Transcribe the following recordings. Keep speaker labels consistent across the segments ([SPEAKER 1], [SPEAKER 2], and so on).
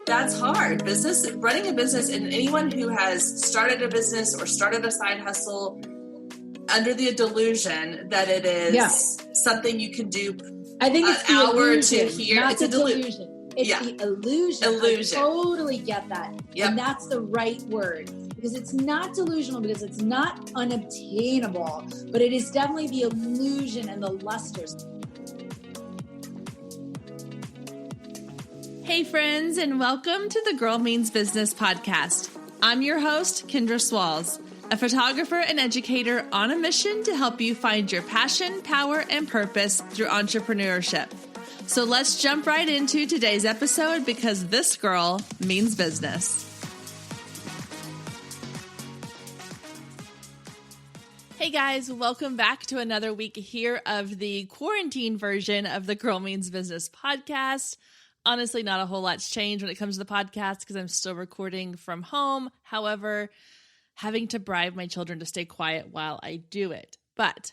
[SPEAKER 1] That's hard. Running a business, and anyone who has started a business or started a side hustle under the delusion that it is something you can do.
[SPEAKER 2] I think it's the illusion,
[SPEAKER 1] here.
[SPEAKER 2] not
[SPEAKER 1] It's
[SPEAKER 2] the
[SPEAKER 1] a
[SPEAKER 2] delusion. It's the illusion.
[SPEAKER 1] Illusion.
[SPEAKER 2] I totally get that.
[SPEAKER 1] Yep.
[SPEAKER 2] And that's the right word. Because it's not delusional, because it's not unobtainable, but it is definitely the illusion and the lusters.
[SPEAKER 3] Hey friends, and welcome to the Girl Means Business podcast. I'm your host, Kendra Swalls, a photographer and educator on a mission to help you find your passion, power, and purpose through entrepreneurship. So let's jump right into today's episode because this girl means business. Hey guys, welcome back to another week here of the quarantine version of the Girl Means Business podcast. Honestly, not a whole lot's changed when it comes to the podcast because I'm still recording from home. However, having to bribe my children to stay quiet while I do it. But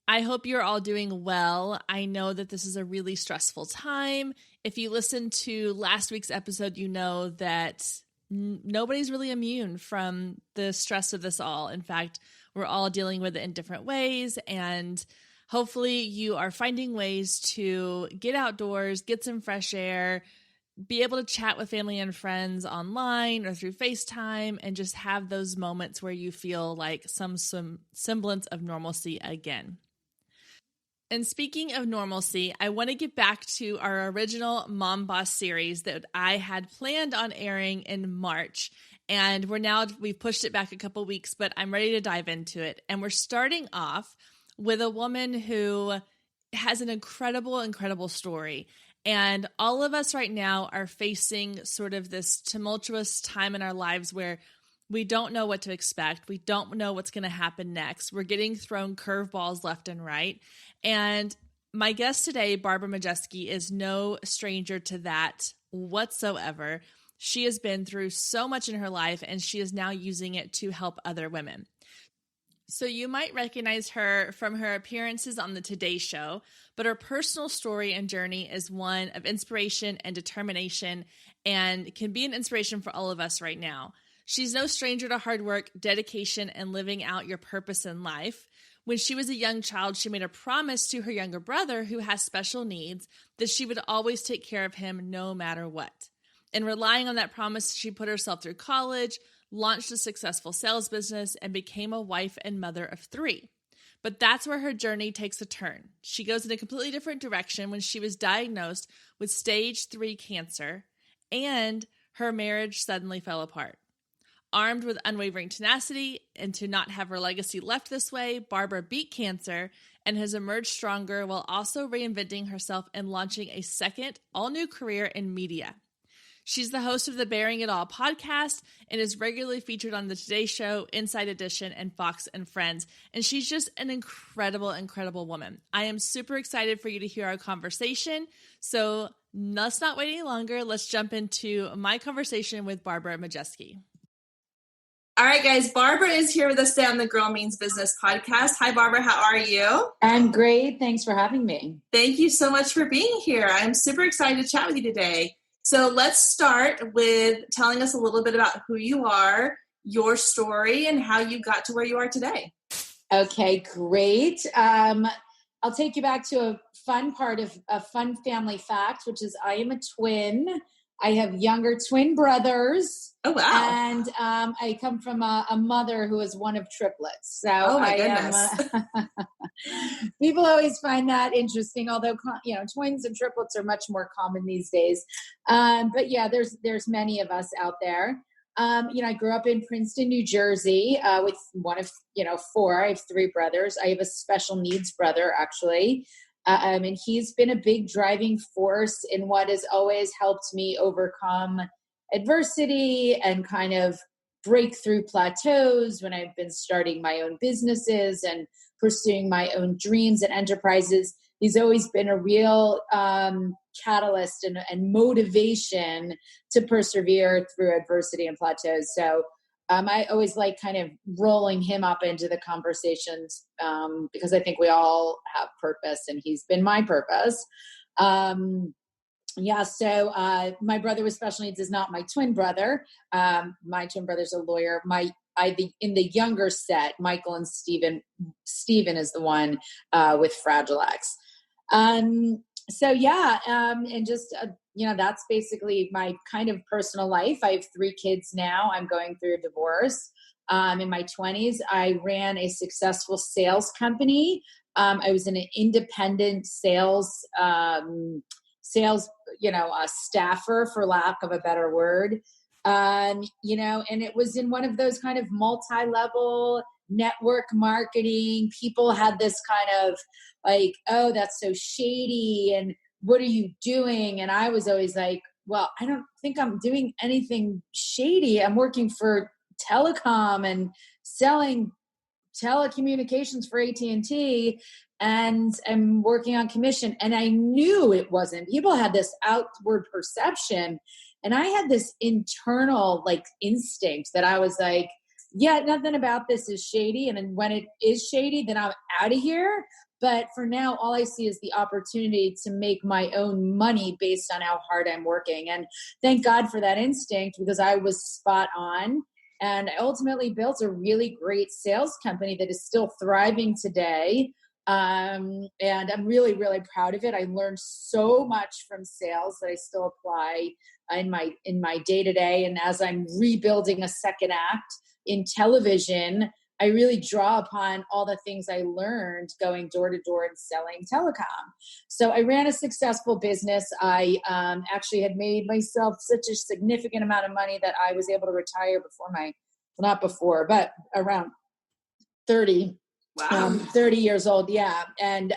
[SPEAKER 3] I hope you're all doing well. I know that this is a really stressful time. If you listened to last week's episode, you know that nobody's really immune from the stress of this all. In fact, we're all dealing with it in different ways, and hopefully you are finding ways to get outdoors, get some fresh air, be able to chat with family and friends online or through FaceTime, and just have those moments where you feel like some semblance of normalcy again. And speaking of normalcy, I want to get back to our original Mom Boss series that I had planned on airing in March. And we've pushed it back a couple weeks, but I'm ready to dive into it. And we're starting off with a woman who has an incredible story. And all of us right now are facing sort of this tumultuous time in our lives where we don't know what to expect. We don't know what's going to happen next. We're getting thrown curveballs left and right. And my guest today, Barbara Majeski, is no stranger to that whatsoever. She has been through so much in her life, and she is now using it to help other women. So you might recognize her from her appearances on the Today Show, but her personal story and journey is one of inspiration and determination, and can be an inspiration for all of us right now. She's no stranger to hard work, dedication, and living out your purpose in life. When she was a young child, she made a promise to her younger brother, who has special needs, that she would always take care of him no matter what. And relying on that promise, she put herself through college, launched a successful sales business, and became a wife and mother of 3. But that's where her journey takes a turn. She goes in a completely different direction when she was diagnosed with stage 3 cancer, and her marriage suddenly fell apart. Armed with unwavering tenacity and to not have her legacy left this way, Barbara beat cancer and has emerged stronger while also reinventing herself and launching a second, all-new career in media. She's the host of the Bearing It All podcast and is regularly featured on the Today Show, Inside Edition, and Fox and Friends. And she's just an incredible woman. I am super excited for you to hear our conversation. So let's not wait any longer. Let's jump into my conversation with Barbara Majeski.
[SPEAKER 1] All right, guys. Barbara is here with us today on the Girl Means Business podcast. Hi, Barbara. How are you?
[SPEAKER 2] I'm great. Thanks for having me.
[SPEAKER 1] Thank you so much for being here. I'm super excited to chat with you today. So let's start with telling us a little bit about who you are, your story, and how you got to where you are today.
[SPEAKER 2] Okay, great. I'll take you back to a fun family fact, which is I am a twin. I have younger twin brothers.
[SPEAKER 1] Oh, wow.
[SPEAKER 2] And I come from a mother who is one of triplets. So
[SPEAKER 1] oh, my goodness.
[SPEAKER 2] People always find that interesting, although, twins and triplets are much more common these days. But yeah, there's many of us out there. I grew up in Princeton, New Jersey, with one of, 4. I have 3 brothers. I have a special needs brother, actually. And he's been a big driving force in what has always helped me overcome adversity and kind of break through plateaus when I've been starting my own businesses and pursuing my own dreams and enterprises. He's always been a real catalyst and motivation to persevere through adversity and plateaus. So I always like kind of rolling him up into the conversations because I think we all have purpose, and he's been my purpose. Yeah. So my brother with special needs is not my twin brother. My twin brother's a lawyer. In the younger set, Michael and Stephen is the one with Fragile X. So yeah, and just that's basically my kind of personal life. I have 3 kids now. I'm going through a divorce. In my 20s, I ran a successful sales company. I was an independent sales, staffer, for lack of a better word. And it was in one of those kind of multi-level network marketing. People had this kind of like, oh, that's so shady. And what are you doing? And I was always like, well, I don't think I'm doing anything shady. I'm working for telecom and selling telecommunications for AT&T, and I'm working on commission. And I knew it wasn't. People had this outward perception, and I had this internal like instinct that I was like, yeah, nothing about this is shady. And then when it is shady, then I'm out of here. But for now, all I see is the opportunity to make my own money based on how hard I'm working. And thank God for that instinct, because I was spot on. And I ultimately built a really great sales company that is still thriving today. And I'm really, really proud of it. I learned so much from sales that I still apply in my day-to-day. And as I'm rebuilding a second act in television, I really draw upon all the things I learned going door to door and selling telecom. So I ran a successful business. I actually had made myself such a significant amount of money that I was able to retire but around 30.
[SPEAKER 1] Wow.
[SPEAKER 2] 30 years old. Yeah. And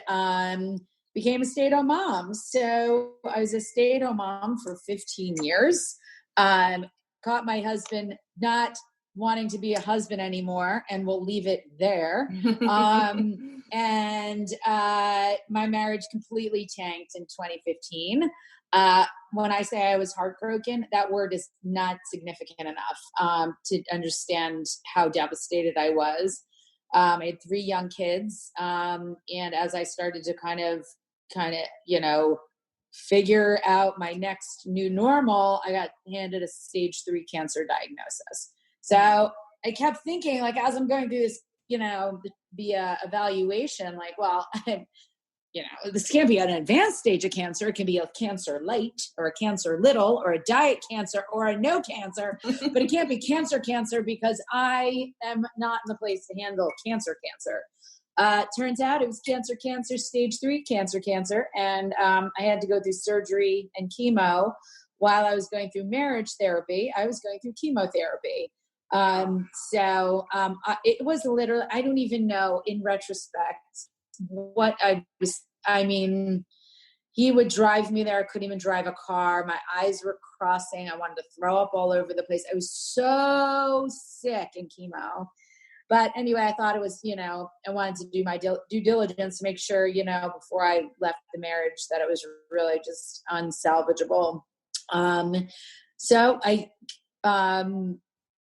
[SPEAKER 2] became a stay-at-home mom. So I was a stay-at-home mom for 15 years. Caught my husband not wanting to be a husband anymore, and we'll leave it there. And my marriage completely tanked in 2015. When I say I was heartbroken, that word is not significant enough to understand how devastated I was. I had 3 young kids. And as I started to kind of, figure out my next new normal, I got handed a stage 3 cancer diagnosis. So I kept thinking, like, as I'm going through this, the evaluation, like, well, this can't be an advanced stage of cancer. It can be a cancer light or a cancer little or a diet cancer or a no cancer, but it can't be cancer because I am not in the place to handle cancer. Turns out it was cancer, stage 3 cancer. And I had to go through surgery and chemo. While I was going through marriage therapy, I was going through chemotherapy. It was literally, I don't even know in retrospect what he would drive me there. I couldn't even drive a car. My eyes were crossing. I wanted to throw up all over the place. I was so sick in chemo. But anyway, I thought it was, I wanted to do my due diligence to make sure, before I left the marriage, that it was really just unsalvageable. So I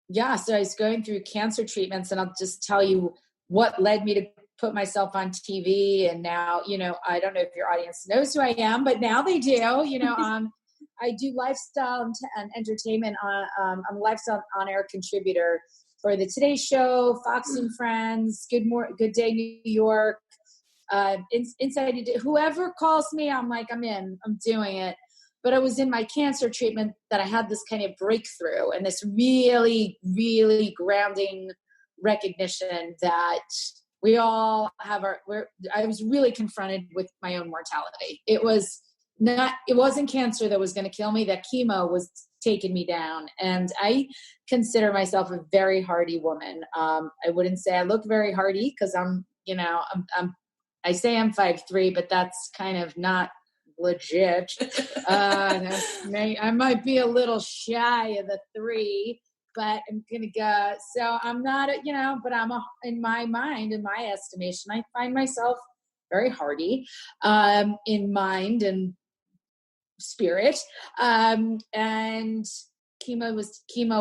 [SPEAKER 2] was going through cancer treatments, and I'll just tell you what led me to put myself on TV. And now, I don't know if your audience knows who I am, but now they do. I do lifestyle and entertainment. I'm a lifestyle on-air contributor for the Today Show, Fox and Friends, Good Day New York, Inside. Whoever calls me, I'm like, I'm in. I'm doing it. But it was in my cancer treatment that I had this kind of breakthrough and this really, really grounding recognition that we all have I was really confronted with my own mortality. It wasn't cancer that was going to kill me. That chemo was taking me down. And I consider myself a very hardy woman. I wouldn't say I look very hardy because I say I'm 5'3", but that's kind of not legit. I might be a little shy of the 3, but I'm gonna go. So I'm not, but I'm in my mind, in my estimation, I find myself very hardy, in mind and spirit. And chemo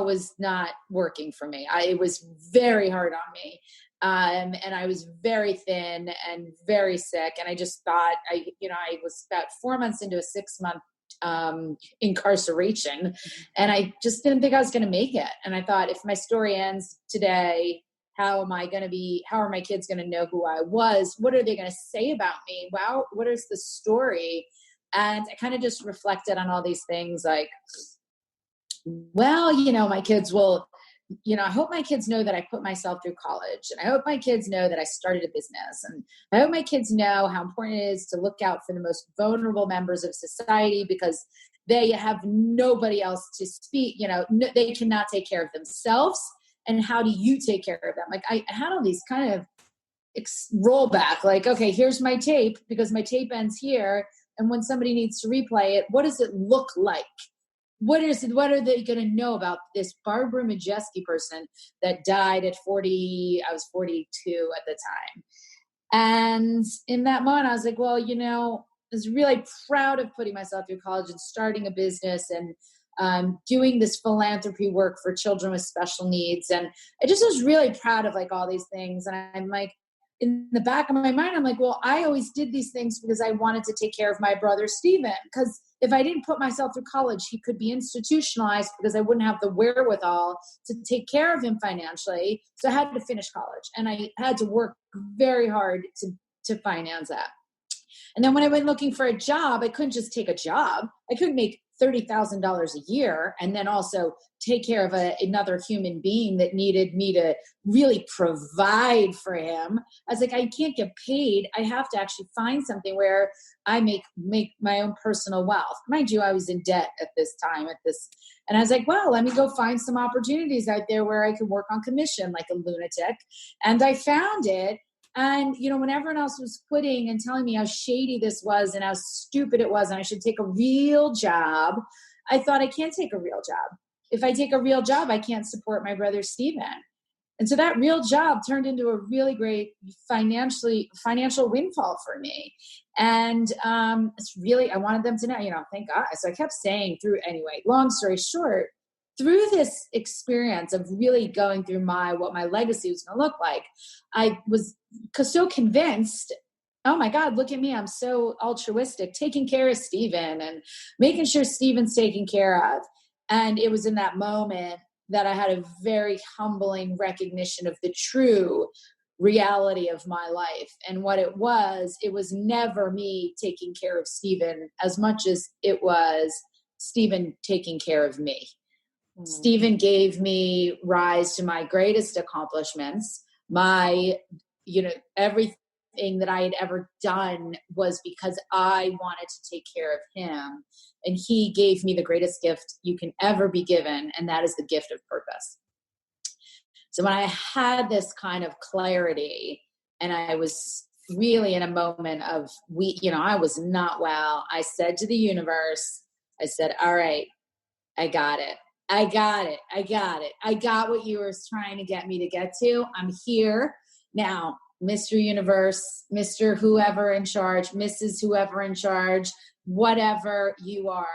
[SPEAKER 2] was not working for me. It was very hard on me. And I was very thin and very sick. And I just thought I was about 4 months into a 6-month incarceration. And I just didn't think I was going to make it. And I thought, if my story ends today, how are my kids going to know who I was? What are they going to say about me? Wow. What is the story? And I kind of just reflected on all these things like, well, my kids will, I hope my kids know that I put myself through college, and I hope my kids know that I started a business, and I hope my kids know how important it is to look out for the most vulnerable members of society, because they have nobody else to speak, they cannot take care of themselves. And how do you take care of them? Like I had all these kind of roll back, like, okay, here's my tape, because my tape ends here. And when somebody needs to replay it, what does it look like? What are they going to know about this Barbara Majeski person that died at 40? I was 42 at the time. And in that moment, I was like, well, I was really proud of putting myself through college and starting a business and doing this philanthropy work for children with special needs. And I just was really proud of like all these things. And I'm like, in the back of my mind, I'm like, well, I always did these things because I wanted to take care of my brother, Steven. Because if I didn't put myself through college, he could be institutionalized because I wouldn't have the wherewithal to take care of him financially. So I had to finish college, and I had to work very hard to finance that. And then when I went looking for a job, I couldn't just take a job. I couldn't make $30,000 a year and then also take care of another human being that needed me to really provide for him. I was like, I can't get paid. I have to actually find something where I make my own personal wealth. Mind you, I was in debt at this time and I was like, well, let me go find some opportunities out there where I can work on commission like a lunatic. And I found it. And, when everyone else was quitting and telling me how shady this was and how stupid it was and I should take a real job, I thought, I can't take a real job. If I take a real job, I can't support my brother, Steven. And so that real job turned into a really great financial windfall for me. And it's really, I wanted them to know, thank God. So I kept saying anyway, long story short, through this experience of really going through what my legacy was going to look like, I was so convinced, oh my God, look at me. I'm so altruistic, taking care of Steven and making sure Steven's taken care of. And it was in that moment that I had a very humbling recognition of the true reality of my life. And what it was never me taking care of Steven as much as it was Steven taking care of me. Steven gave me rise to my greatest accomplishments. Everything that I had ever done was because I wanted to take care of him. And he gave me the greatest gift you can ever be given, and that is the gift of purpose. So when I had this kind of clarity, and I was really in a moment of I was not well, I said to the universe, I said, all right, I got it. I got it. I got what you were trying to get me to get to. I'm here now, Mr. Universe, Mr. Whoever in charge, Mrs. Whoever in charge, whatever you are,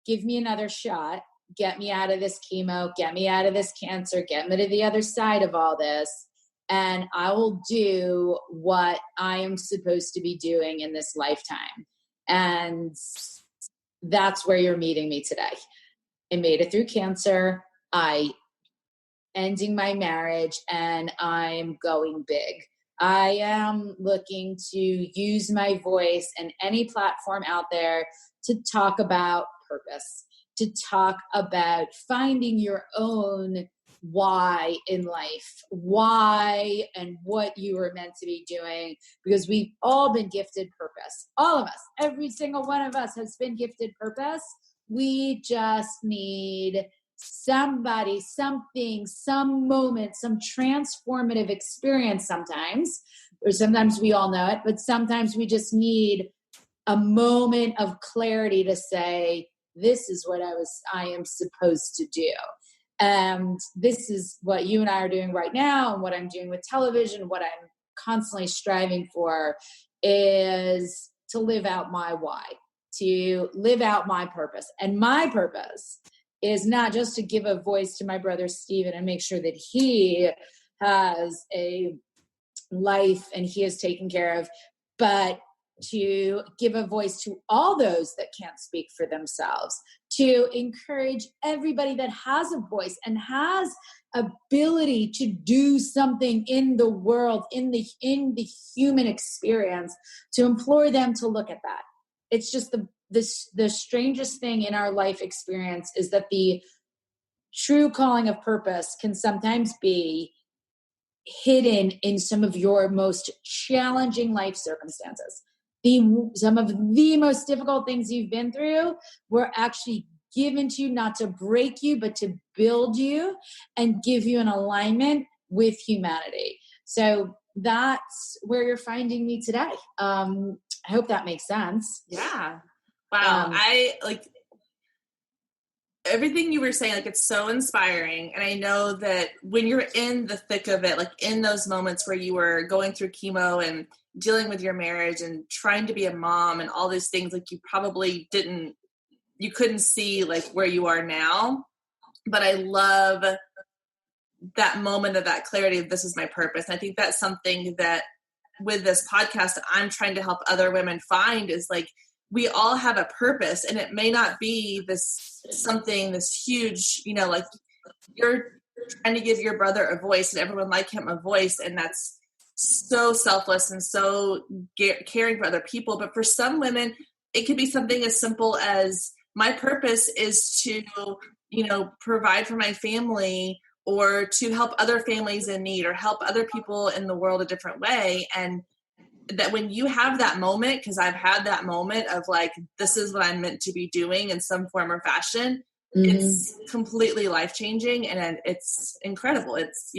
[SPEAKER 2] give me another shot. Get me out of this chemo. Get me out of this cancer. Get me to the other side of all this. And I will do what I am supposed to be doing in this lifetime. And that's where you're meeting me today. I made it through cancer. I ending my marriage, and I'm going big. I am looking to use my voice and any platform out there to talk about purpose, to talk about finding your own why in life, why and what you were meant to be doing, because we've all been gifted purpose. All of us, every single one of us has been gifted purpose. We just need somebody, something, some moment, some transformative experience sometimes, or sometimes we all know it, but sometimes we just need a moment of clarity to say, this is what I am supposed to do. And this is what you and I are doing right now, and what I'm doing with television, what I'm constantly striving for is to live out my why, to live out my purpose. And my purpose is not just to give a voice to my brother Steven and make sure that he has a life and he is taken care of, but to give a voice to all those that can't speak for themselves, to encourage everybody that has a voice and has ability to do something in the world, in the human experience, to implore them to look at that. It's just the strangest thing in our life experience is that the true calling of purpose can sometimes be hidden in some of your most challenging life circumstances. Some of the most difficult things you've been through were actually given to you not to break you, but to build you and give you an alignment with humanity. So that's where you're finding me today. I hope that makes sense.
[SPEAKER 1] Yeah. Wow. I like everything you were saying, like it's so inspiring. And I know that when you're in the thick of it, like in those moments where you were going through chemo and dealing with your marriage and trying to be a mom and all these things, like you probably you couldn't see like where you are now. But I love that moment of that clarity of this is my purpose. And I think that's something that with this podcast, I'm trying to help other women find is like, we all have a purpose, and it may not be this huge, like you're trying to give your brother a voice and everyone like him a voice. And that's so selfless and so caring for other people. But for some women, it could be something as simple as my purpose is to, provide for my family or to help other families in need or help other people in the world a different way. And that when you have that moment, because I've had that moment of like, this is what I'm meant to be doing in some form or fashion, it's completely life-changing and it's incredible. It's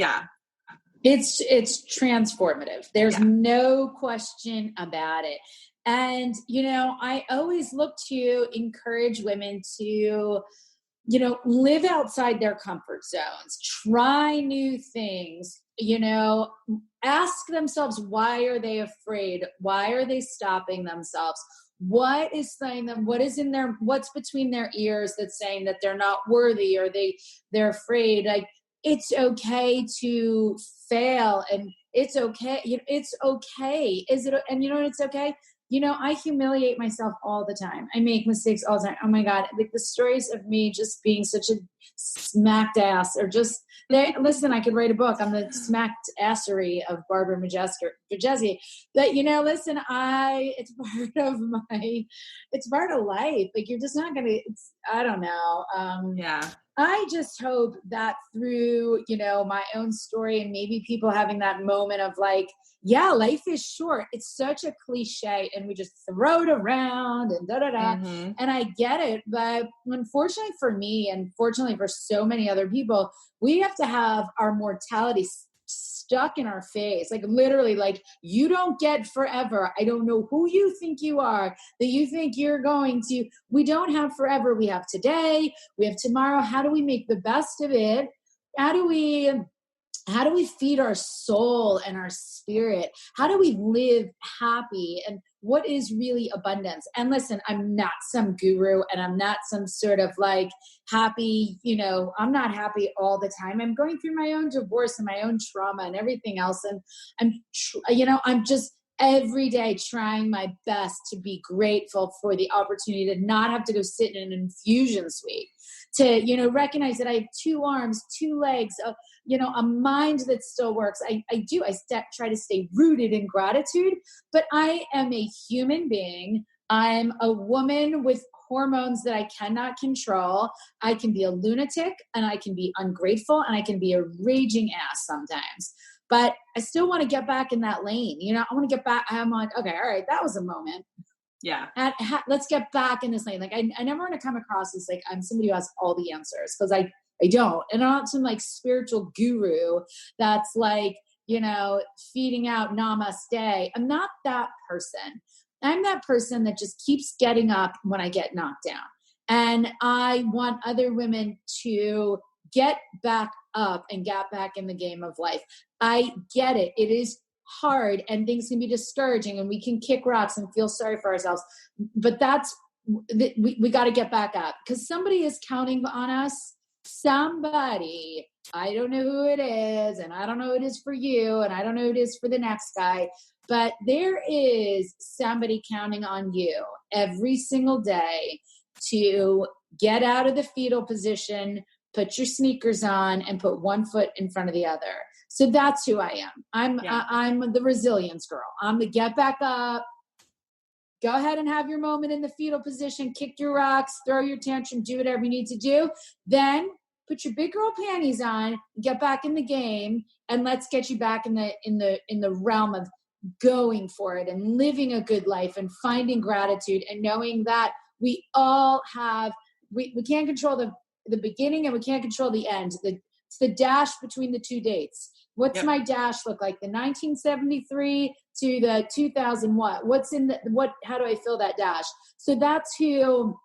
[SPEAKER 2] transformative. There's no question about it. And, I always look to encourage women to, live outside their comfort zones, try new things, ask themselves, why are they afraid? Why are they stopping themselves? What is saying them? What's between their ears that's saying that they're not worthy or they're afraid? Like, it's okay to fail and it's okay. It's okay. And it's okay. I humiliate myself all the time. I make mistakes all the time. Oh my God. Like the stories of me just being such a smacked ass or just listen, I could write a book on the smacked assery of Barbara Majeski. But listen, it's part of life. Like you're just not gonna, I don't know. I just hope that through, my own story and maybe people having that moment of like, yeah, life is short. It's such a cliche and we just throw it around and
[SPEAKER 1] Mm-hmm.
[SPEAKER 2] And I get it. But unfortunately for me and fortunately for so many other people, we have to have our mortality stuck in our face. Like literally, like you don't get forever. I don't know who you think you are, that you think you're going to. We don't have forever. We have today. We have tomorrow. How do we make the best of it? How do we feed our soul and our spirit? How do we live happy? And what is really abundance? And listen, I'm not some guru and I'm not some sort of like happy, I'm not happy all the time. I'm going through my own divorce and my own trauma and everything else. And I'm just every day trying my best to be grateful for the opportunity to not have to go sit in an infusion suite, to, recognize that I have 2 arms, 2 legs, a mind that still works. I try to stay rooted in gratitude, but I am a human being. I'm a woman with hormones that I cannot control. I can be a lunatic and I can be ungrateful and I can be a raging ass sometimes, but I still want to get back in that lane. I want to get back. I'm like, okay, all right, that was a moment.
[SPEAKER 1] Yeah.
[SPEAKER 2] Let's get back in this lane. Like I never want to come across as like, I'm somebody who has all the answers because I don't. And I'm not some like spiritual guru that's like, feeding out namaste. I'm not that person. I'm that person that just keeps getting up when I get knocked down. And I want other women to get back up and get back in the game of life. I get it. It is hard and things can be discouraging and we can kick rocks and feel sorry for ourselves. But we got to get back up because somebody is counting on us. Somebody, I don't know who it is, and I don't know who it is for you, and I don't know who it is for the next guy, but there is somebody counting on you every single day to get out of the fetal position, put your sneakers on, and put one foot in front of the other. So that's who I am. I'm the resilience girl. I'm the get back up. Go ahead and have your moment in the fetal position, kick your rocks, throw your tantrum, do whatever you need to do. Then put your big girl panties on, get back in the game, and let's get you back in the realm of going for it and living a good life and finding gratitude and knowing that we all have, we can't control the beginning and we can't control the end. It's the dash between the two dates. What's my dash look like? The 1973 to the 2000 what? How do I fill that dash? So that's who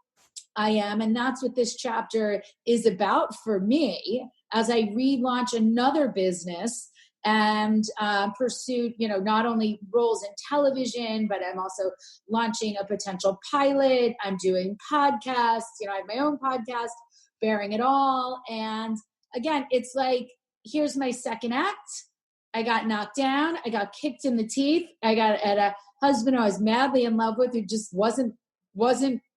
[SPEAKER 2] I am. And that's what this chapter is about for me as I relaunch another business and pursue, not only roles in television, but I'm also launching a potential pilot. I'm doing podcasts. I have my own podcast, Bearing It All. And again, it's like, here's my second act. I got knocked down. I got kicked in the teeth. I got at a husband I was madly in love with who just wasn't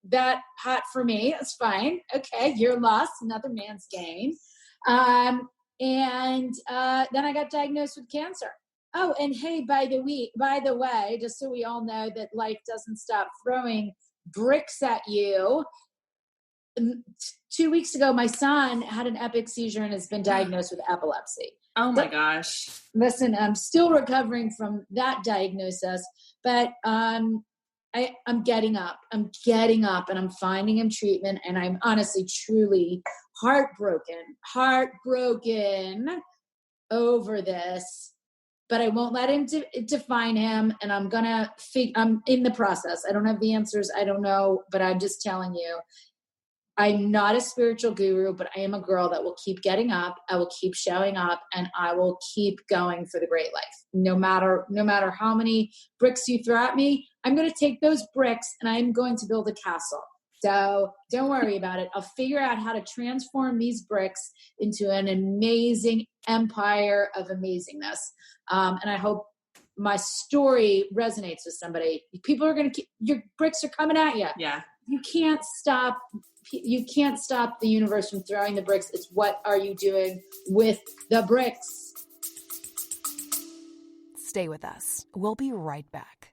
[SPEAKER 2] that hot for me. It's fine. Okay, your loss, another man's gain. And then I got diagnosed with cancer. Oh, and hey, by the way, just so we all know that life doesn't stop throwing bricks at you. 2 weeks ago, my son had an epic seizure and has been diagnosed with epilepsy.
[SPEAKER 1] Oh my gosh.
[SPEAKER 2] Listen, I'm still recovering from that diagnosis, but I'm getting up. I'm getting up and I'm finding him treatment. And I'm honestly, truly heartbroken over this, but I won't let him define him. And I'm in the process. I don't have the answers. I don't know, but I'm just telling you, I'm not a spiritual guru, but I am a girl that will keep getting up. I will keep showing up and I will keep going for the great life. No matter how many bricks you throw at me, I'm going to take those bricks and I'm going to build a castle. So don't worry about it. I'll figure out how to transform these bricks into an amazing empire of amazingness. And I hope my story resonates with somebody. People are going to your bricks are coming at you.
[SPEAKER 1] Yeah.
[SPEAKER 2] You can't stop the universe from throwing the bricks. It's what are you doing with the bricks?
[SPEAKER 4] Stay with us. We'll be right back.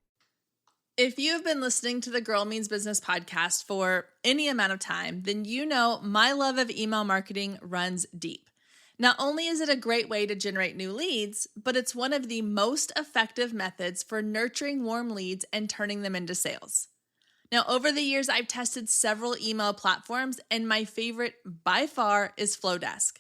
[SPEAKER 3] If you have been listening to the Girl Means Business podcast for any amount of time, then you know my love of email marketing runs deep. Not only is it a great way to generate new leads, but it's one of the most effective methods for nurturing warm leads and turning them into sales. Now, over the years, I've tested several email platforms, and my favorite by far is Flowdesk.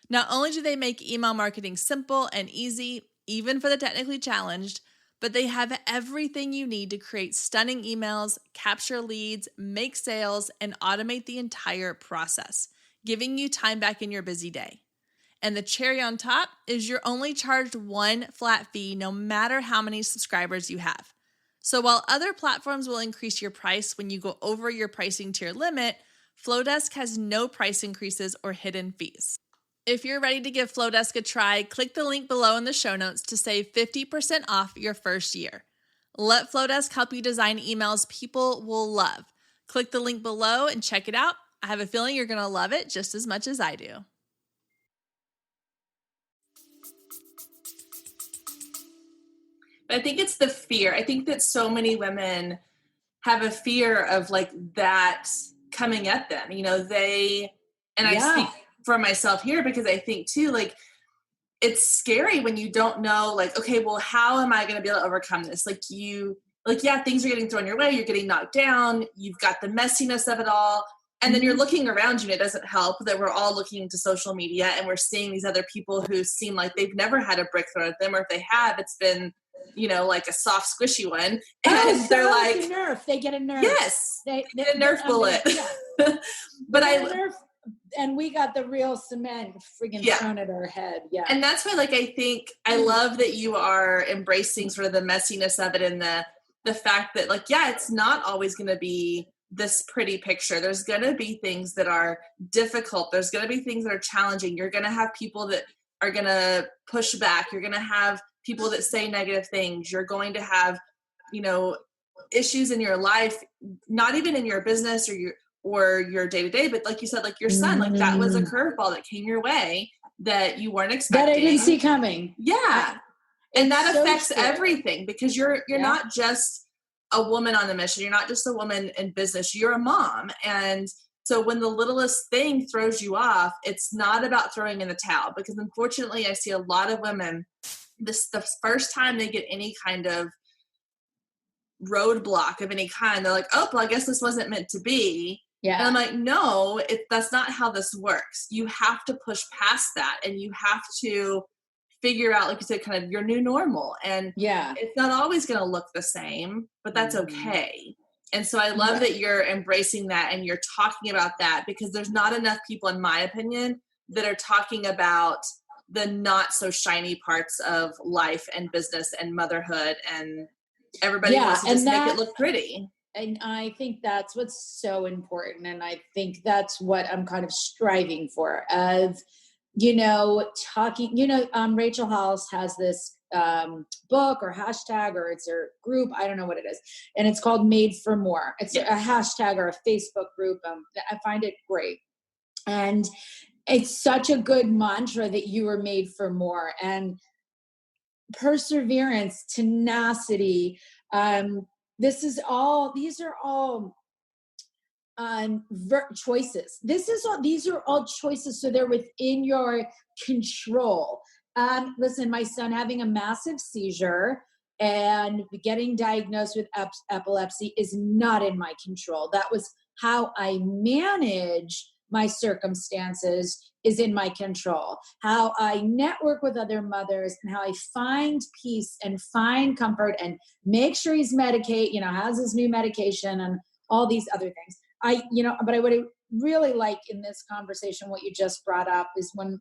[SPEAKER 3] Not only do they make email marketing simple and easy, even for the technically challenged, but they have everything you need to create stunning emails, capture leads, make sales, and automate the entire process, giving you time back in your busy day. And the cherry on top is you're only charged one flat fee no matter how many subscribers you have. So while other platforms will increase your price when you go over your pricing tier limit, Flowdesk has no price increases or hidden fees. If you're ready to give Flowdesk a try, click the link below in the show notes to save 50% off your first year. Let Flowdesk help you design emails people will love. Click the link below and check it out. I have a feeling you're going to love it just as much as I do.
[SPEAKER 1] I think it's the fear. I think that so many women have a fear of like that coming at them, I speak for myself here because I think too, like, it's scary when you don't know, like, okay, well, how am I going to be able to overcome this? Things are getting thrown your way. You're getting knocked down. You've got the messiness of it all. And then you're looking around you and it doesn't help that we're all looking to social media and we're seeing these other people who seem like they've never had a brick thrown at them, or if they have, it's been like a soft, squishy one. And they're like,
[SPEAKER 2] They get a nerf.
[SPEAKER 1] Yes. They get a nerf bullet.
[SPEAKER 2] Yeah.
[SPEAKER 1] But
[SPEAKER 2] and we got the real cement friggin' thrown at our head. Yeah.
[SPEAKER 1] And that's why, I think I love that you are embracing sort of the messiness of it and the fact that, it's not always going to be this pretty picture. There's going to be things that are difficult. There's going to be things that are challenging. You're going to have people that are going to push back. You're going to have people that say negative things. You're going to have, issues in your life, not even in your business or your day-to-day, but like you said, like your son, like that was a curveball that came your way that you weren't expecting.
[SPEAKER 2] That I didn't see coming.
[SPEAKER 1] Yeah. And that
[SPEAKER 2] so
[SPEAKER 1] affects
[SPEAKER 2] true.
[SPEAKER 1] everything, because you're not just a woman on the mission. You're not just a woman in business. You're a mom. And so when the littlest thing throws you off, it's not about throwing in the towel, because unfortunately I see a lot of women, the first time they get any kind of roadblock of any kind, they're like, oh, well, I guess this wasn't meant to be.
[SPEAKER 2] Yeah.
[SPEAKER 1] And I'm like, no, that's not how this works. You have to push past that, and you have to figure out, like you said, kind of your new normal. And it's not always going to look the same, but that's okay. And so I love that you're embracing that and you're talking about that, because there's not enough people, in my opinion, that are talking about the not so shiny parts of life and business and motherhood, and everybody wants to just make it look pretty.
[SPEAKER 2] And I think that's what's so important. And I think that's what I'm kind of striving for, of, talking, Rachel Hollis has this book or hashtag, or it's her group, I don't know what it is, and it's called Made for More. It's a hashtag or a Facebook group. I find it great. And it's such a good mantra that you were made for more, and perseverance, tenacity. These are all choices. These are all choices. So they're within your control. Listen, my son having a massive seizure and getting diagnosed with epilepsy is not in my control. That was how I manage my circumstances is in my control. How I network with other mothers and how I find peace and find comfort and make sure he's has his new medication and all these other things. But what I really like in this conversation, what you just brought up, is when,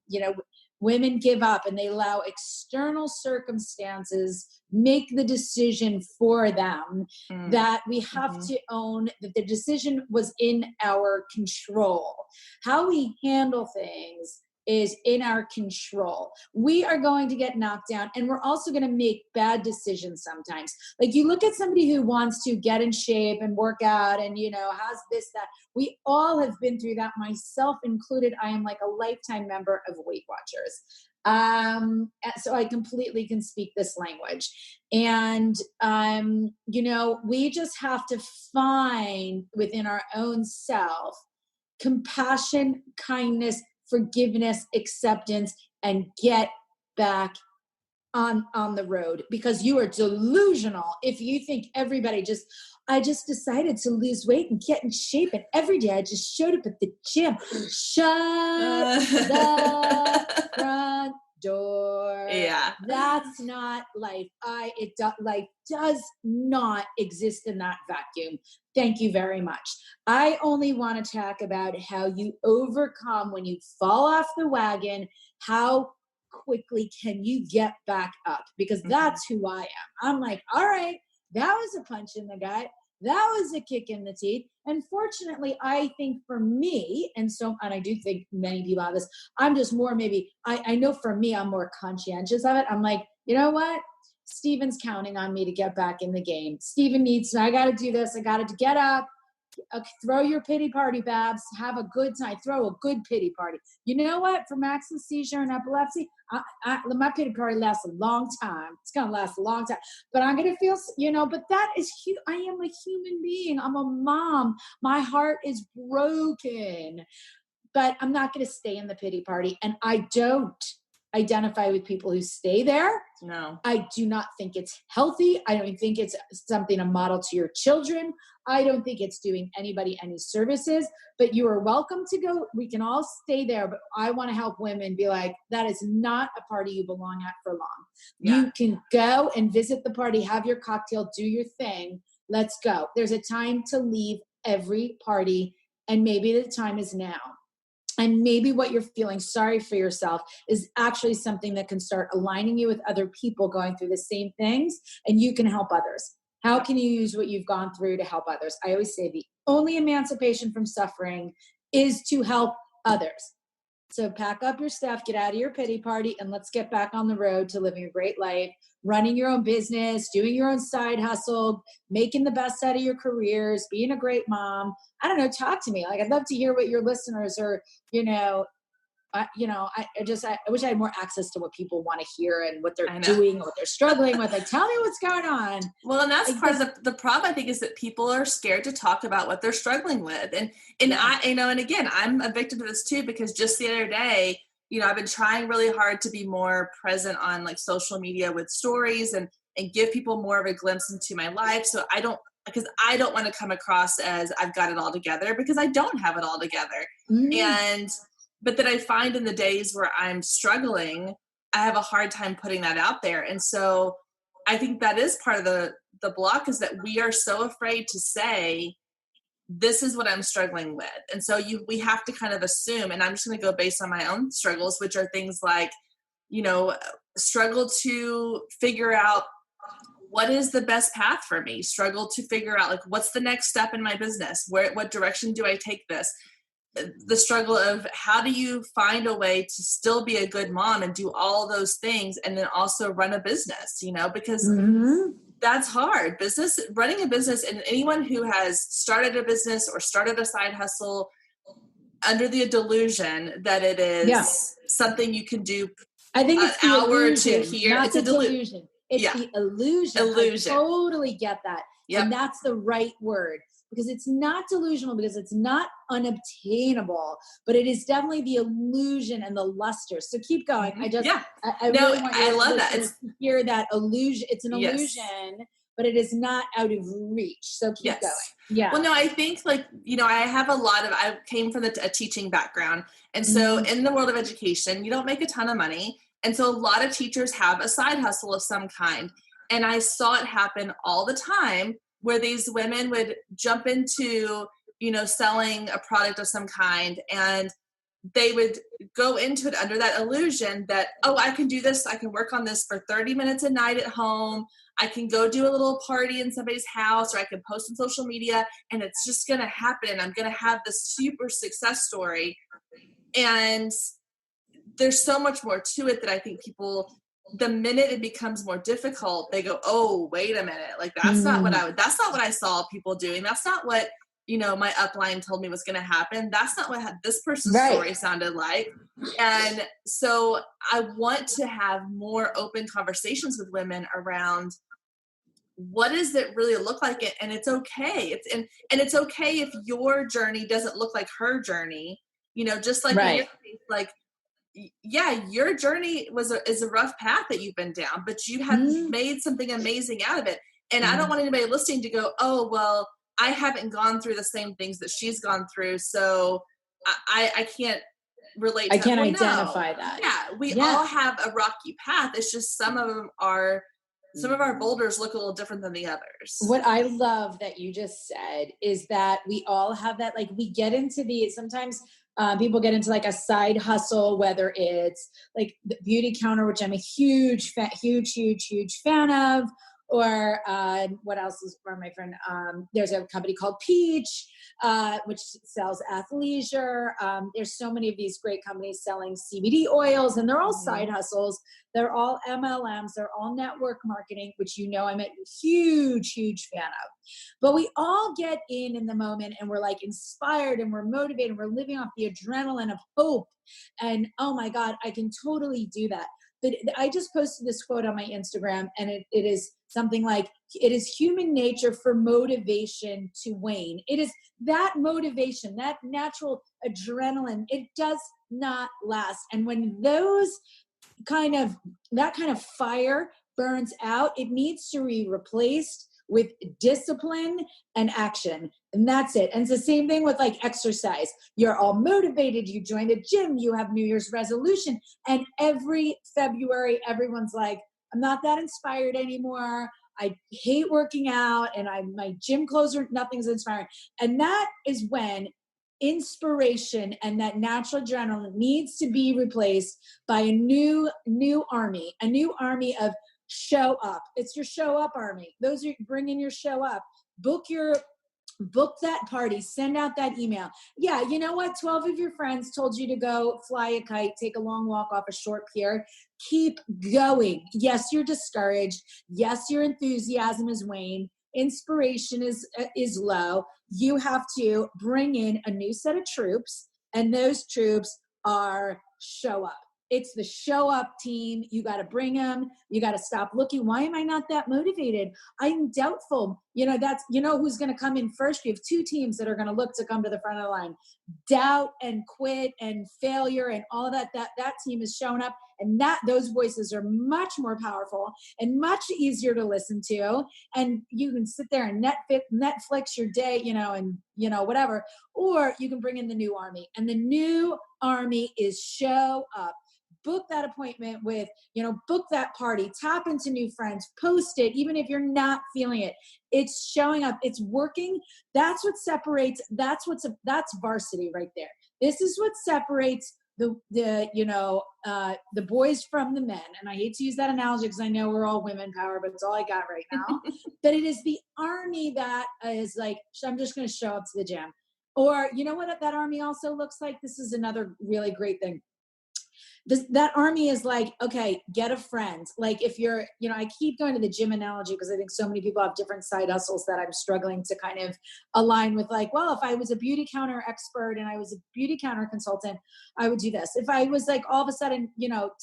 [SPEAKER 2] women give up and they allow external circumstances make the decision for them, that we have to own that the decision was in our control. How we handle things is in our control. We are going to get knocked down, and we're also going to make bad decisions sometimes. Like, you look at somebody who wants to get in shape and work out and, has this, that. We all have been through that, myself included. I am like a lifetime member of Weight Watchers. So I completely can speak this language. And, we just have to find within our own self compassion, kindness, forgiveness, acceptance, and get back on the road, because you are delusional if you think I just decided to lose weight and get in shape, and every day I just showed up at the gym. Shut the front door.
[SPEAKER 1] Yeah.
[SPEAKER 2] That's not life. Life does not exist in that vacuum. Thank you very much. I only want to talk about how you overcome when you fall off the wagon. How quickly can you get back up? Because that's who I am. I'm like, all right, that was a punch in the gut. That was a kick in the teeth. And fortunately, I think for me, and I do think many people have this, I'm just more I know for me, I'm more conscientious of it. I'm like, you know what? Steven's counting on me to get back in the game. Steven I got to do this. I got to get up. Throw your pity party, Babs. Have a good time. Throw a good pity party. You know what? For Max's seizure and epilepsy, my pity party lasts a long time. It's going to last a long time. But I'm going to feel, but that is huge. I am a human being. I'm a mom. My heart is broken. But I'm not going to stay in the pity party. And I don't identify with people who stay there.
[SPEAKER 1] No.
[SPEAKER 2] I do not think it's healthy. I don't think it's something to model to your children. I don't think it's doing anybody any services, but you are welcome to go. We can all stay there, but I want to help women be like, that is not a party you belong at for long. Yeah. You can go and visit the party, have your cocktail, do your thing. Let's go. There's a time to leave every party, and maybe the time is now. And maybe what you're feeling sorry for yourself is actually something that can start aligning you with other people going through the same things, and you can help others. How can you use what you've gone through to help others? I always say the only emancipation from suffering is to help others. So pack up your stuff, get out of your pity party, and let's get back on the road to living a great life, running your own business, doing your own side hustle, making the best out of your careers, being a great mom. I don't know, talk to me. Like, I'd love to hear what your listeners are, I wish I had more access to what people want to hear and what they're doing, what they're struggling with. Like, tell me what's going on.
[SPEAKER 1] Well, and that's part of the problem, I think, is that people are scared to talk about what they're struggling with. And I, and again, I'm a victim to this too, because just the other day, I've been trying really hard to be more present on like social media with stories and give people more of a glimpse into my life. So because I don't want to come across as I've got it all together, because I don't have it all together. But then I find in the days where I'm struggling, I have a hard time putting that out there. And so I think that is part of the block, is that we are so afraid to say, this is what I'm struggling with. And so we have to kind of assume, and I'm just going to go based on my own struggles, which are things like, struggle to figure out what is the best path for me, struggle to figure out like, what's the next step in my business? What direction do I take this? The struggle of how do you find a way to still be a good mom and do all those things and then also run a business, because that's hard. Running a business, and anyone who has started a business or started a side hustle under the delusion that it is something you can do.
[SPEAKER 2] I think it's the illusion,
[SPEAKER 1] here.
[SPEAKER 2] Not the delusion. It's the illusion. I totally get that. Yep. And that's the right word. Because it's not delusional, because it's not unobtainable, but it is definitely the illusion and the luster. So keep going. I really want you to hear that illusion. It's an illusion, but it is not out of reach. So keep going. Yeah.
[SPEAKER 1] Well, no, I think I came from a teaching background. And so in the world of education, you don't make a ton of money. And so a lot of teachers have a side hustle of some kind. And I saw it happen all the time, where these women would jump into, selling a product of some kind, and they would go into it under that illusion that, oh, I can do this. I can work on this for 30 minutes a night at home. I can go do a little party in somebody's house, or I can post on social media, and it's just going to happen. And I'm going to have this super success story. And there's so much more to it that I think people, the minute it becomes more difficult, they go, oh, wait a minute. Like, that's not what I saw people doing. That's not what, my upline told me was going to happen. That's not what this person's story sounded like. And so I want to have more open conversations with women around, what does it really look like? And it's okay. And it's okay if your journey doesn't look like her journey, just like, in your case, like, your journey is a rough path that you've been down, but you have made something amazing out of it. And I don't want anybody listening to go, oh, well, I haven't gone through the same things that she's gone through, so I can't relate to
[SPEAKER 2] I can't identify that.
[SPEAKER 1] Yeah, we all have a rocky path. It's just some of our boulders look a little different than the others.
[SPEAKER 2] What I love that you just said is that we all have that, like, we get into sometimes people get into like a side hustle, whether it's like the beauty counter, which I'm a huge fan of, or what else is from my friend? There's a company called Peach, which sells athleisure. There's so many of these great companies selling CBD oils, and they're all side hustles. They're all MLMs. They're all network marketing, which I'm a huge fan of. But we all get in the moment, and we're like inspired, and we're motivated, and we're living off the adrenaline of hope. And oh my God, I can totally do that. But I just posted this quote on my Instagram, and it is something like, it is human nature for motivation to wane. It is that motivation, that natural adrenaline, it does not last. And when that kind of fire burns out, it needs to be replaced with discipline and action. And that's it. And it's the same thing with like exercise. You're all motivated. You join the gym. You have New Year's resolution. And every February, everyone's like, I'm not that inspired anymore. I hate working out, and my gym clothes are, nothing's inspiring. And that is when inspiration and that natural adrenaline needs to be replaced by a new army of show up. It's your show up army. Bring in your show up. Book your Book that party, send out that email. Yeah, you know what? 12 of your friends told you to go fly a kite, take a long walk off a short pier. Keep going. Yes, you're discouraged. Yes, your enthusiasm is waned. Inspiration is low. You have to bring in a new set of troops, and those troops are show up. It's the show up team. You got to bring them. You got to stop looking. Why am I not that motivated? I'm doubtful. Who's going to come in first. You have two teams that are going to look to come to the front of the line. Doubt and quit and failure and all that team is showing up. And those voices are much more powerful and much easier to listen to. And you can sit there and Netflix your day, and whatever. Or you can bring in the new army. And the new army is show up. Book that appointment with, book that party, tap into new friends, post it, even if you're not feeling it. It's showing up. It's working. That's what separates. That's varsity right there. This is what separates the boys from the men. And I hate to use that analogy because I know we're all women power, but it's all I got right now. But it is the army that is like, I'm just going to show up to the gym. Or you know what that army also looks like? This is another really great thing. That army is like, okay, get a friend. Like if you're, I keep going to the gym analogy because I think so many people have different side hustles that I'm struggling to kind of align with. Like, well, if I was a beauty counter expert and I was a beauty counter consultant, I would do this. If I was like all of a sudden,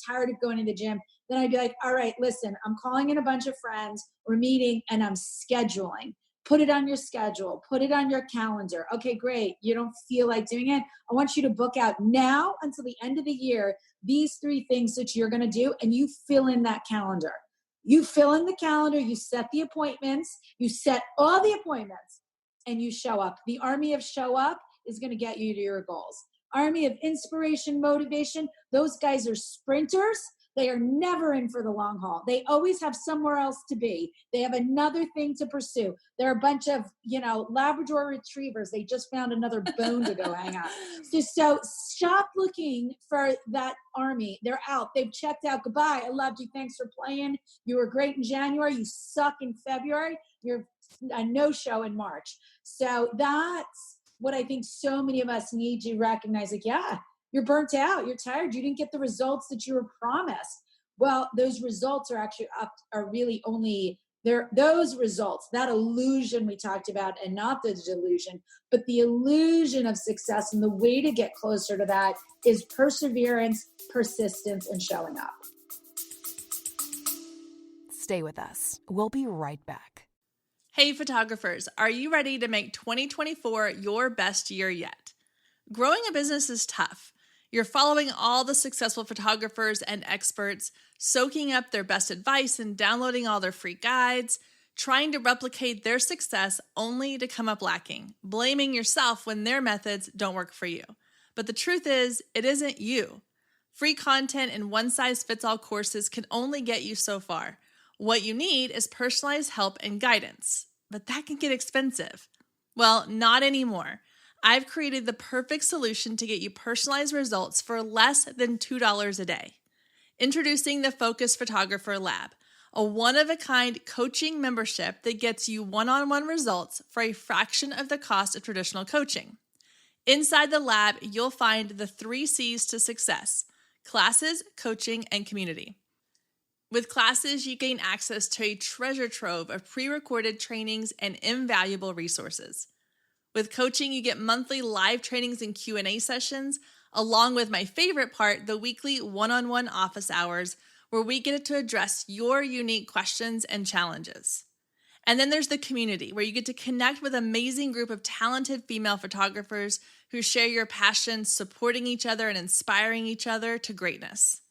[SPEAKER 2] tired of going to the gym, then I'd be like, all right, listen, I'm calling in a bunch of friends, we're meeting and I'm scheduling. Put it on your schedule, put it on your calendar. Okay, great. You don't feel like doing it. I want you to book out now until the end of the year these 3 things that you're going to do, and you fill in that calendar. You fill in the calendar, you set the appointments, you set all the appointments, and you show up. The army of show up is going to get you to your goals. Army of inspiration, motivation, those guys are sprinters. They are never in for the long haul. They always have somewhere else to be. They have another thing to pursue. They're a bunch of, Labrador retrievers. They just found another bone to go hang out. So stop looking for that army. They're out. They've checked out. Goodbye. I loved you. Thanks for playing. You were great in January. You suck in February. You're a no-show in March. So that's what I think so many of us need to recognize. Like, yeah, you're burnt out. You're tired. You didn't get the results that you were promised. Well, those results are really only those results, that illusion we talked about, and not the delusion, but the illusion of success. And the way to get closer to that is perseverance, persistence, and showing up.
[SPEAKER 4] Stay with us. We'll be right back.
[SPEAKER 3] Hey, photographers, are you ready to make 2024 your best year yet? Growing a business is tough. You're following all the successful photographers and experts, soaking up their best advice and downloading all their free guides, trying to replicate their success only to come up lacking, blaming yourself when their methods don't work for you. But the truth is, it isn't you. Free content and one-size-fits-all courses can only get you so far. What you need is personalized help and guidance, but that can get expensive. Well, not anymore. I've created the perfect solution to get you personalized results for less than $2 a day. Introducing the Focus Photographer Lab, a one-of-a-kind coaching membership that gets you one-on-one results for a fraction of the cost of traditional coaching. Inside the lab, you'll find the 3 C's to success: classes, coaching, and community. With classes, you gain access to a treasure trove of pre-recorded trainings and invaluable resources. With coaching, you get monthly live trainings and Q&A sessions, along with my favorite part, the weekly one-on-one office hours, where we get to address your unique questions and challenges. And then there's the community, where you get to connect with an amazing group of talented female photographers who share your passion, supporting each other and inspiring each other to greatness.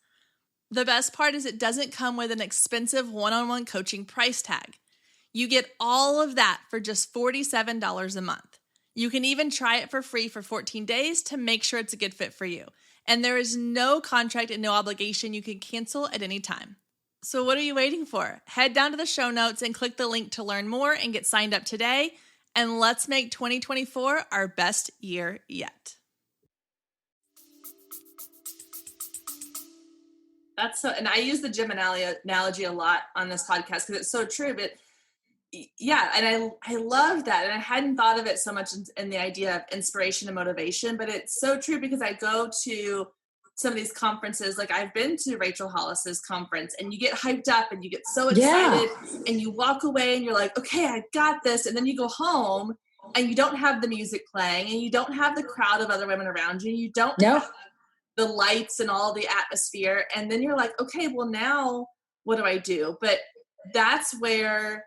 [SPEAKER 3] The best part is it doesn't come with an expensive one-on-one coaching price tag. You get all of that for just $47 a month. You can even try it for free for 14 days to make sure it's a good fit for you. And there is no contract and no obligation. You can cancel at any time. So what are you waiting for? Head down to the show notes and click the link to learn more and get signed up today. And let's make 2024 our best year yet.
[SPEAKER 1] And I use the gym analogy a lot on this podcast because it's so true. But Yeah. And I love that. And I hadn't thought of it so much in the idea of inspiration and motivation, but it's so true because I go to some of these conferences. Like I've been to Rachel Hollis's conference, and you get hyped up and you get so
[SPEAKER 2] Yeah.
[SPEAKER 1] excited and you walk away and you're like, okay, I got this. And then you go home and you don't have the music playing and you don't have the crowd of other women around you. You don't
[SPEAKER 2] Nope.
[SPEAKER 1] have the lights and all the atmosphere. And then you're like, okay, well now what do I do? But that's where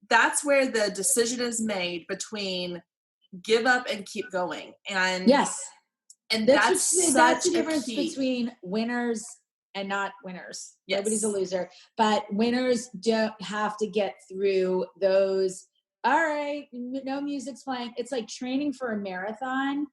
[SPEAKER 1] the decision is made between give up and keep going. And
[SPEAKER 2] Yes.
[SPEAKER 1] and
[SPEAKER 2] That's
[SPEAKER 1] such
[SPEAKER 2] the
[SPEAKER 1] a
[SPEAKER 2] difference
[SPEAKER 1] key.
[SPEAKER 2] between winners and not winners.
[SPEAKER 1] Yes.
[SPEAKER 2] Nobody's a loser, but winners don't have to get through those. All right, no music's playing. It's like training for a marathon.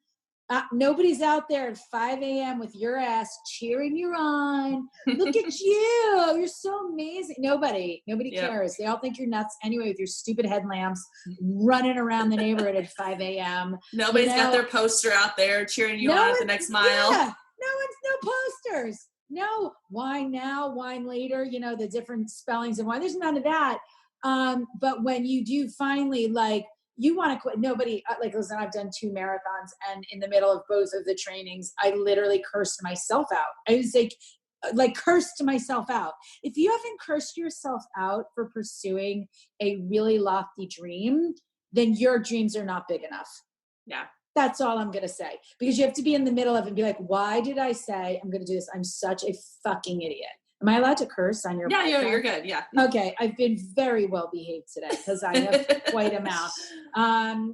[SPEAKER 2] Nobody's out there at 5 a.m. with your ass cheering you on. Look at you. You're so amazing. Nobody
[SPEAKER 1] Yep.
[SPEAKER 2] cares. They all think you're nuts anyway with your stupid headlamps running around the neighborhood at 5 a.m.
[SPEAKER 1] Nobody's got their poster out there cheering you on at the next mile.
[SPEAKER 2] Yeah, no posters. No wine now, wine later, the different spellings of wine. There's none of that. But when you do finally, like, you want to quit, nobody, like, listen, I've done 2 marathons, and in the middle of both of the trainings, I literally cursed myself out. I was like cursed myself out. If you haven't cursed yourself out for pursuing a really lofty dream, then your dreams are not big enough.
[SPEAKER 1] Yeah.
[SPEAKER 2] That's all I'm going to say, because you have to be in the middle of it and be like, why did I say I'm going to do this? I'm such a fucking idiot. Am I allowed to curse on your podcast?
[SPEAKER 1] Yeah, you're good. Yeah.
[SPEAKER 2] Okay. I've been very well behaved today because I have quite a mouth.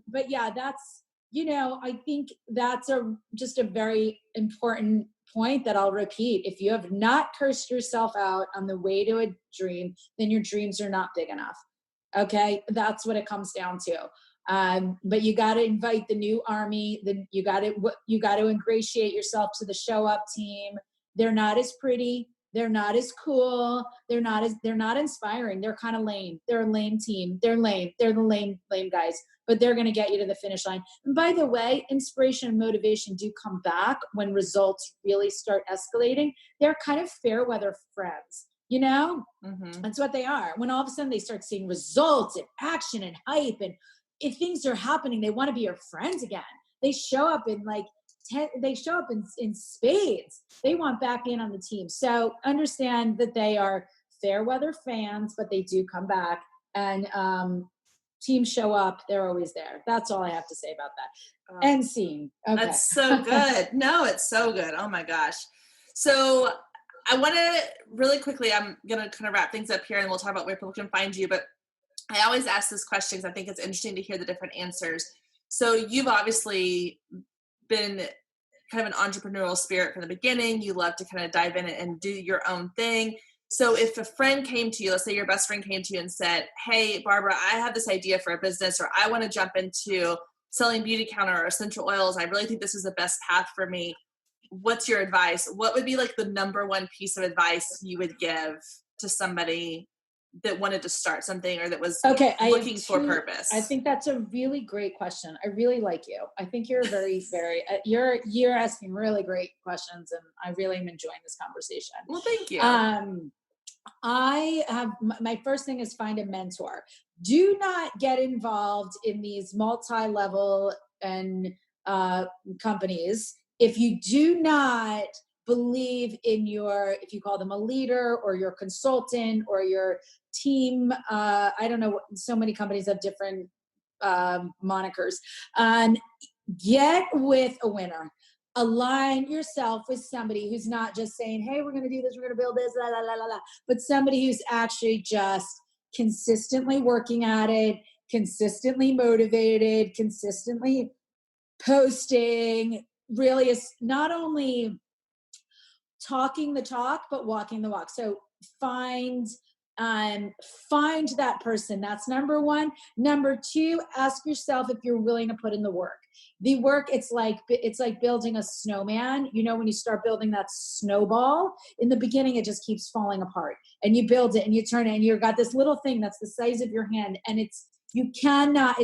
[SPEAKER 2] But yeah, that's, I think that's just a very important point that I'll repeat. If you have not cursed yourself out on the way to a dream, then your dreams are not big enough. Okay. That's what it comes down to. But you got to invite the new army. Then you got to ingratiate yourself to the show up team. They're not as pretty. They're not as cool. They're not inspiring. They're kind of lame. They're a lame team. They're lame. They're the lame guys, but they're going to get you to the finish line. And by the way, inspiration and motivation do come back when results really start escalating. They're kind of fair weather friends.
[SPEAKER 1] Mm-hmm.
[SPEAKER 2] That's what they are. When all of a sudden they start seeing results and action and hype, and if things are happening, they want to be your friends again. They show up in in spades. They want back in on the team. So understand that they are fair weather fans, but they do come back, and teams show up. They're always there. That's all I have to say about that. End scene. Okay.
[SPEAKER 1] That's so good. No, it's so good. Oh my gosh. So I want to really quickly, I'm going to kind of wrap things up here, and we'll talk about where people can find you. But I always ask this question because I think it's interesting to hear the different answers. So you've obviously been kind of an entrepreneurial spirit from the beginning. You love to kind of dive in and do your own thing. So if a friend came to you, let's say your best friend came to you and said, hey, Barbara, I have this idea for a business, or I want to jump into selling beauty counter or essential oils. I really think this is the best path for me. What's your advice? What would be like the number one piece of advice you would give to somebody that wanted to start something, or that was looking for purpose?
[SPEAKER 2] I think that's a really great question. I really like you. I think you're very, very, you're asking really great questions, and I really am enjoying this conversation.
[SPEAKER 1] Well, thank you.
[SPEAKER 2] I have, my first thing is find a mentor. Do not get involved in these multi-level and companies if you do not believe in if you call them a leader or your consultant or your team. I don't know, so many companies have different monikers. Get with a winner. Align yourself with somebody who's not just saying, hey, we're going to do this, we're going to build this, la, la, la, la, la, but somebody who's actually just consistently working at it, consistently motivated, consistently posting, really is not only talking the talk, but walking the walk. So find that person. That's number one. Number two, ask yourself if you're willing to put in the work. The work, it's like building a snowman. When you start building that snowball, in the beginning, it just keeps falling apart, and you build it and you turn it, and you've got this little thing that's the size of your hand, and it's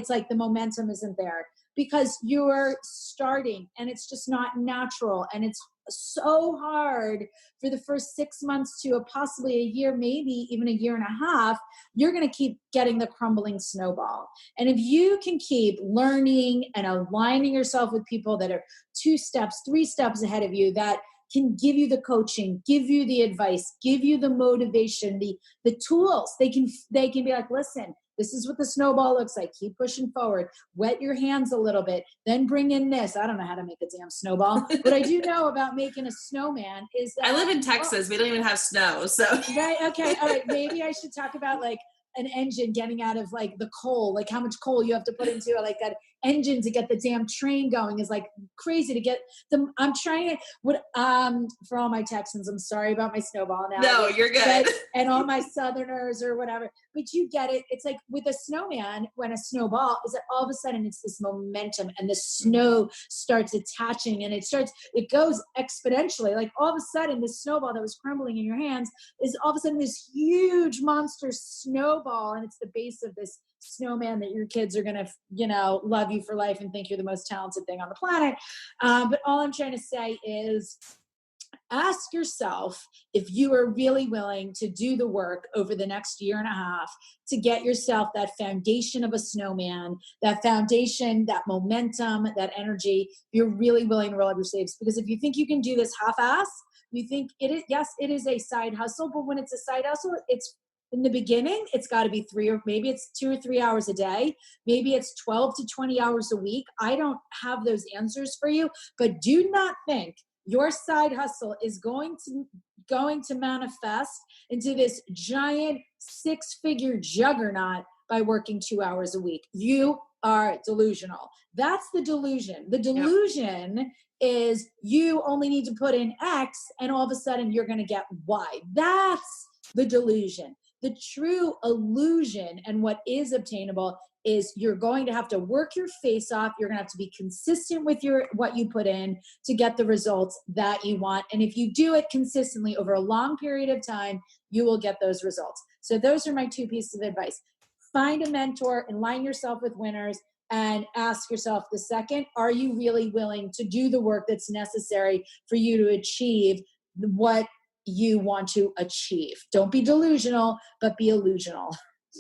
[SPEAKER 2] like the momentum isn't there. because you're starting and it's just not natural. And it's so hard for the first 6 months to possibly a year, maybe even a year and a half. You're going to keep getting the crumbling snowball. And if you can keep learning and aligning yourself with people that are 2 steps, 3 steps ahead of you, that can give you the coaching, give you the advice, give you the motivation, the tools. They can be like, listen, this is what the snowball looks like. Keep pushing forward. Wet your hands a little bit. Then bring in this. I don't know how to make a damn snowball. What I do know about making a snowman is that
[SPEAKER 1] I live in Texas. We don't even have snow. So
[SPEAKER 2] right. Okay. All right. Maybe I should talk about like an engine getting out of like the coal, like how much coal you have to put into like that engine to get the damn train going is like crazy to get them. I'm trying to, for all my Texans, I'm sorry about my snowball now.
[SPEAKER 1] No, you're good.
[SPEAKER 2] And all my Southerners or whatever, but you get it. It's like with a snowman, when a snowball is that all of a sudden it's this momentum and the snow starts attaching and it goes exponentially. Like all of a sudden this snowball that was crumbling in your hands is all of a sudden this huge monster snowball. And it's the base of this snowman that your kids are going to, love you for life and think you're the most talented thing on the planet. But all I'm trying to say is ask yourself if you are really willing to do the work over the next year and a half to get yourself that foundation of a snowman, that foundation, that momentum, that energy. You're really willing to roll up your sleeves, because if you think you can do this half-ass, you think it is, yes, it is a side hustle, but when it's a side hustle, it's in the beginning, it's got to be 3 or maybe it's 2 or 3 hours a day. Maybe it's 12 to 20 hours a week. I don't have those answers for you, but do not think your side hustle is going to manifest into this giant 6-figure juggernaut by working 2 hours a week. You are delusional. That's the delusion. The delusion is you only need to put in X and all of a sudden you're going to get Y. That's the delusion. The true illusion and what is obtainable is you're going to have to work your face off. You're going to have to be consistent with what you put in to get the results that you want. And if you do it consistently over a long period of time, you will get those results. So those are my 2 pieces of advice. Find a mentor, align yourself with winners, and ask yourself the second, are you really willing to do the work that's necessary for you to achieve what you want to achieve? Don't be delusional, but be illusional.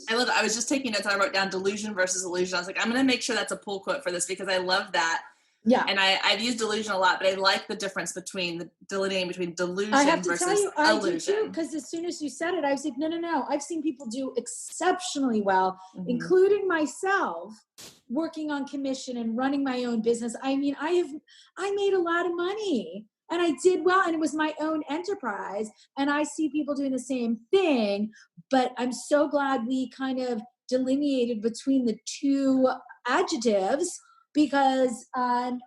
[SPEAKER 1] I love it. I was just taking notes. I wrote down delusion versus illusion. I was like, I'm going to make sure that's a pull quote for this because I love that.
[SPEAKER 2] Yeah.
[SPEAKER 1] And I've used delusion a lot, but I like the difference between the delineating between delusion
[SPEAKER 2] I have to
[SPEAKER 1] versus
[SPEAKER 2] tell you, I
[SPEAKER 1] illusion.
[SPEAKER 2] do too, because as soon as you said it, I was like, no. I've seen people do exceptionally well, including myself, working on commission and running my own business. I mean, I made a lot of money. And I did well, and it was my own enterprise. And I see people doing the same thing, but I'm so glad we kind of delineated between the 2 adjectives, because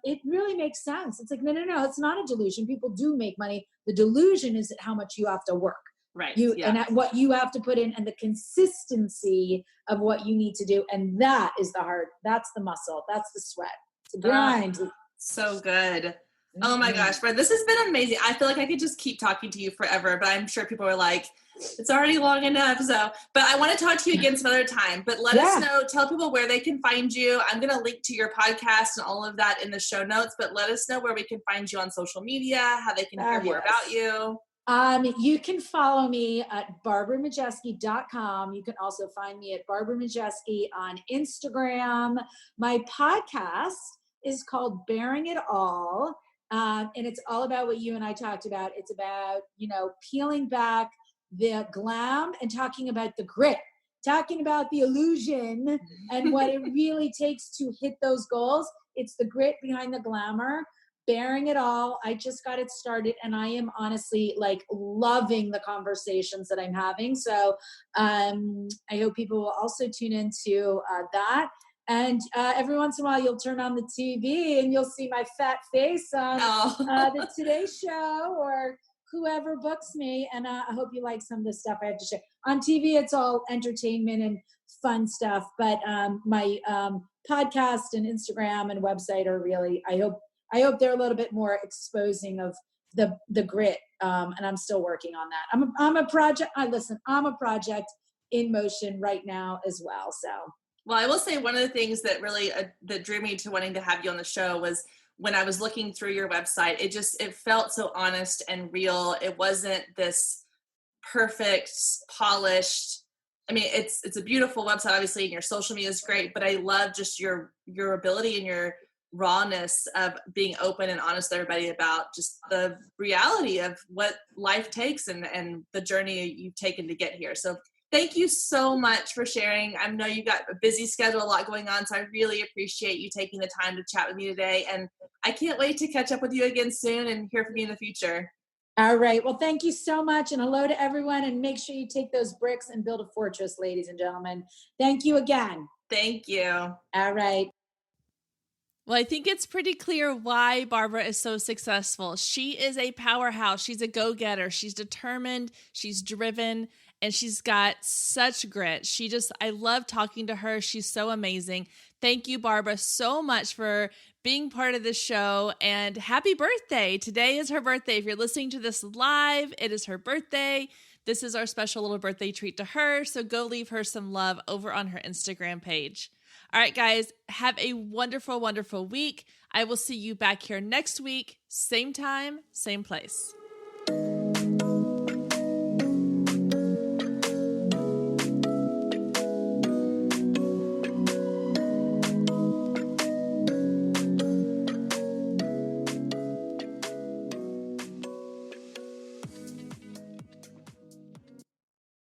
[SPEAKER 2] it really makes sense. It's like, no, it's not a delusion. People do make money. The delusion is how much you have to work.
[SPEAKER 1] Right.
[SPEAKER 2] And what you have to put in and the consistency of what you need to do. And that is the heart. That's the muscle. That's the sweat. It's a grind.
[SPEAKER 1] So good. Oh my gosh, Brett, this has been amazing. I feel like I could just keep talking to you forever, but I'm sure people are like, it's already long enough. So, but I want to talk to you again some other time, but let us know, tell people where they can find you. I'm going to link to your podcast and all of that in the show notes, but let us know where we can find you on social media, how they can hear more about you.
[SPEAKER 2] You can follow me at barbaramajeski.com. You can also find me at Barbara Majeski on Instagram. My podcast is called Bearing It All. And it's all about what you and I talked about. It's about, peeling back the glam and talking about the grit, talking about the illusion and what it really takes to hit those goals. It's the grit behind the glamour, bearing it all. I just got it started and I am honestly like loving the conversations that I'm having. So I hope people will also tune into that. And every once in a while, you'll turn on the TV and you'll see my fat face on the Today Show or whoever books me. And I hope you like some of the stuff I have to share. On TV, it's all entertainment and fun stuff. But my podcast and Instagram and website are really, I hope they're a little bit more exposing of the grit. And I'm still working on that. I'm a project. I'm a project in motion right now as well. So.
[SPEAKER 1] Well, I will say one of the things that really that drew me to wanting to have you on the show was when I was looking through your website, it felt so honest and real. It wasn't this perfect, polished. I mean, it's a beautiful website, obviously, and your social media is great, but I love just your ability and your rawness of being open and honest with everybody about just the reality of what life takes and the journey you've taken to get here. So thank you so much for sharing. I know you've got a busy schedule, a lot going on, so I really appreciate you taking the time to chat with me today. And I can't wait to catch up with you again soon and hear from you in the future.
[SPEAKER 2] All right. Well, thank you so much. And hello to everyone. And make sure you take those bricks and build a fortress, ladies and gentlemen. Thank you again.
[SPEAKER 1] Thank you.
[SPEAKER 2] All right.
[SPEAKER 3] Well, I think it's pretty clear why Barbara is so successful. She is a powerhouse. She's a go-getter. She's determined. She's driven. And she's got such grit. I love talking to her. She's so amazing. Thank you, Barbara, so much for being part of this show. And happy birthday. Today is her birthday. If you're listening to this live, it is her birthday. This is our special little birthday treat to her. So go leave her some love over on her Instagram page. All right, guys, have a wonderful, wonderful week. I will see you back here next week. Same time, same place.